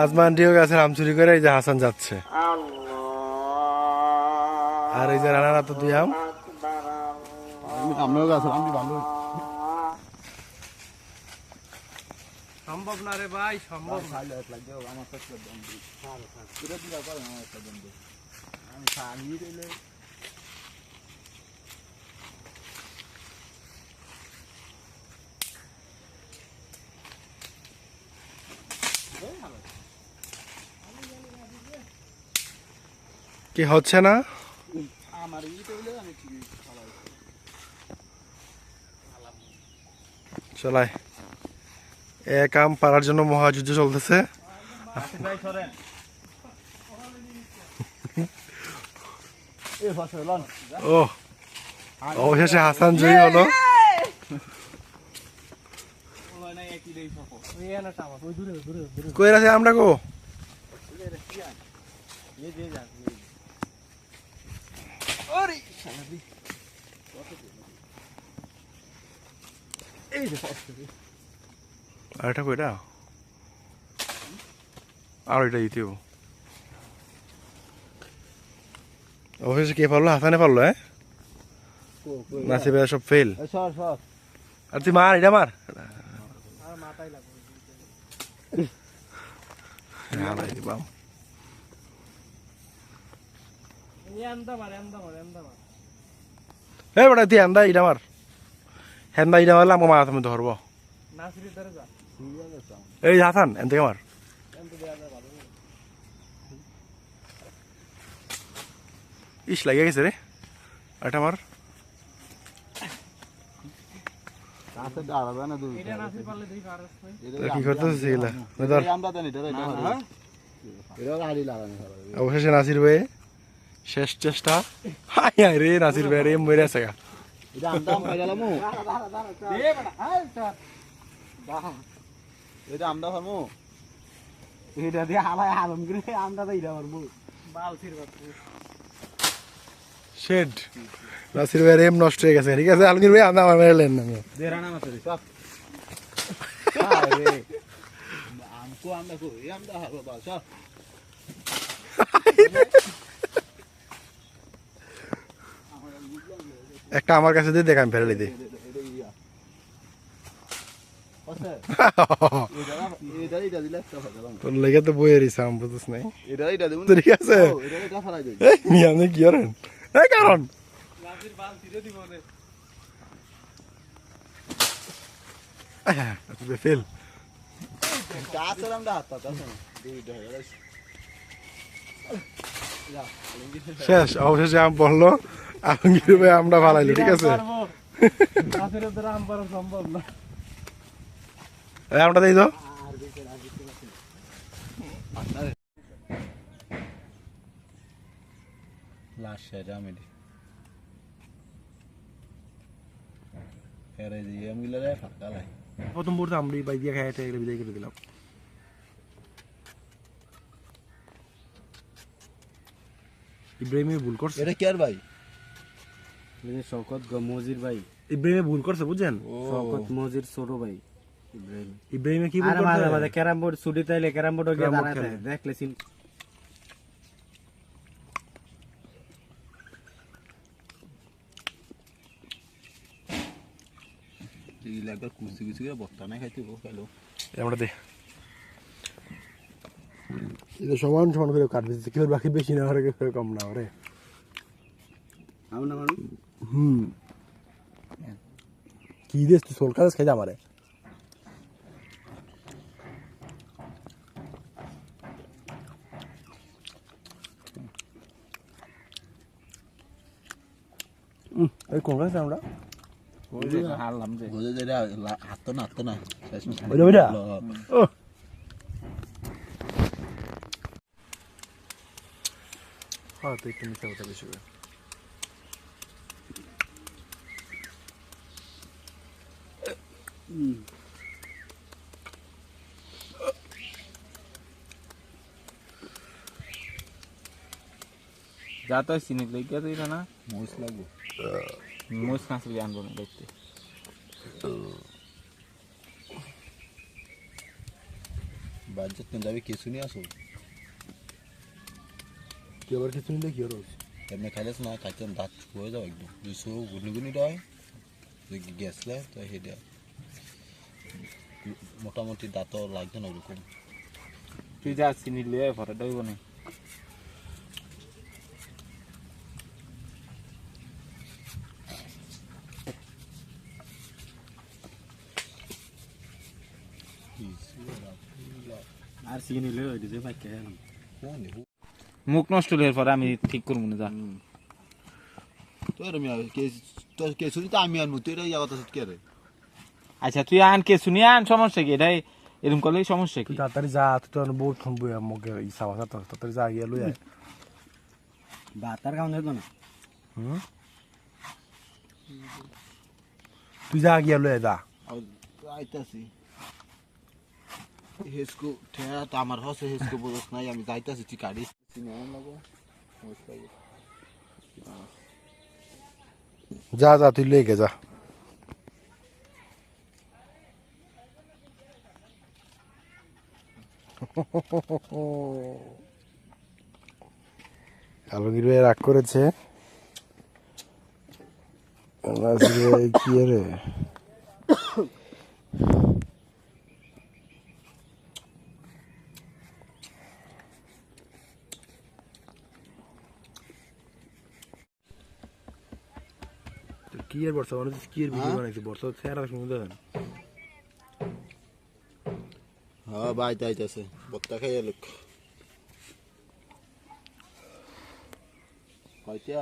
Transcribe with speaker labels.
Speaker 1: আজমানটিও গাছের আম চুরি করে এই যে হাসান যাচ্ছে, আর এই যে রানারা তো দুই আম।
Speaker 2: আমরাও গাছের আম ভালো
Speaker 3: সম্ভব না রে ভাই, সম্ভব না।
Speaker 1: কি হচ্ছে না? চলাই এক আম পারার জন্য মহাযুদ্ধ চলতেছে। ও অবশেষে হাসান জয়ী হলো। কই আছে আমরা গো? আর এটা কইটা আর এটা দিতেও অবশেষে কে পারলো? হাসানে পারলো। নাসিবে সব ফেল। আর তুই মার, এটা মার। বেটা তুই হেন্দা ইটা মার, হেন্দা ইটা মারলে আমাকে মাথা মধ্যে ধরবো। এই হাসান এন থেকে মার। ইস লাগিয়ে গেছে রে, এটা মার। কি করতেছিস? অবশেষে নাসির ভাই শেষ চেষ্টা। রে নাসির ভাই রে মরে আছে গা। শেড নাসির ভাই রেম নষ্ট হয়ে গেছে। ঠিক আছে আলমগীর ভাই আমরা আমার মেরে লেন না। একটা আমার কাছে দিয়ে দেখ, আমি ফেলে দিই। তোর লেগে তো বইয়ের ইসাম বুঝছিস নাই। ঠিক আছে মিয়া আপনি কি করেন? এই কারণ ফেল শেষ। অবশেষে আম বললো আলমগীর ভাই আমরা ভালাইলো। ঠিক আছে আমরা দিই তো প্রথম পড়তে আমি বাই দিয়ে খাইতে বিদায় করে দিলাম। ইব্রাহিমে ভুল করছে।
Speaker 2: এটা কি আর ভাই?
Speaker 3: শওকত মজির ভাই।
Speaker 1: ইব্রাহিমে ভুল করছে বুঝছেন?
Speaker 3: শওকত মজির ছোট ভাই
Speaker 1: ইব্রাহিমে কি ভুল করছে?
Speaker 3: ক্যারাম বোর্ড ছুটি তাইলে ক্যারাম বোর্ড গিয়ে দাঁড়াতে দেখলে সিন
Speaker 2: একবার কুচি কুচি করে বর্তা না খাইতে খাইলো।
Speaker 1: আমরা দে এটা সমান সমান করে কাটবে, কেউ বাকি বেশি না হলে কেউ কম না রে। কি দিস তুই? সোল কাজ খাই আমারে। এই কোন গাছ আমরা
Speaker 3: হারলাম যে
Speaker 2: হাঁটতো না হাঁটতো না।
Speaker 1: হ্যাঁ তো একটু মিথ্যা কথা বেশি।
Speaker 3: যা তো চিনি লেগে তুই না
Speaker 2: মহিষ লাগবে,
Speaker 3: মহিষ কাঁচলি আনবো না দেখতে।
Speaker 2: বাজেট না যাবে কিছু নিয়ে আসো
Speaker 1: তুই আবার কিছু নিলে কি হলো
Speaker 2: এমনি খাইলেছ না খাইতে দাঁত হয়ে যাও একদম দুশো গুনি দেয় গেছলে তো হেডে মোটামুটি দাঁতও লাগছে না ওরকম
Speaker 3: তুই যা চিনি লিয়ে পরে দইব না আর চিনি লিয়ে ওই দিছে পাইকে মুখ নষ্ট হলে পরে আমি ঠিক করবো না যা
Speaker 2: তোর তোর কিছু তো আমি আর মুতে ইয়া কথা কে রে
Speaker 3: আচ্ছা তুই আন কে শুনি আন সমস্যা কি এটাই এরকম করলেই সমস্যা কি
Speaker 1: তুই তাড়াতাড়ি যা তুই তো বহুত ফোন বই আমাকে ইচ্ছা আছে তো তাড়াতাড়ি যা গিয়ে লই আয়
Speaker 3: ভাতার খাওয়া যেত না
Speaker 1: তুই যা গিয়ে লই আয় যা
Speaker 2: আইতাছি হেসকো ঠেয়া তো আমার হসে হেসকো বলছ নাই আমি যাইতাছি তুই গাড়ি সিনেমা লাগো
Speaker 1: যা যা তুই লেগে যা আলমগীর ভাই রাগ করেছে কি রে কি এর বর্ষা মানে কি এর ভিডিও বানাইছে বর্ষা চেহারা শুনে দেখেন
Speaker 2: হ্যাঁ বাই যাইতাছে বত্তা খাইয়া লোক কয়টা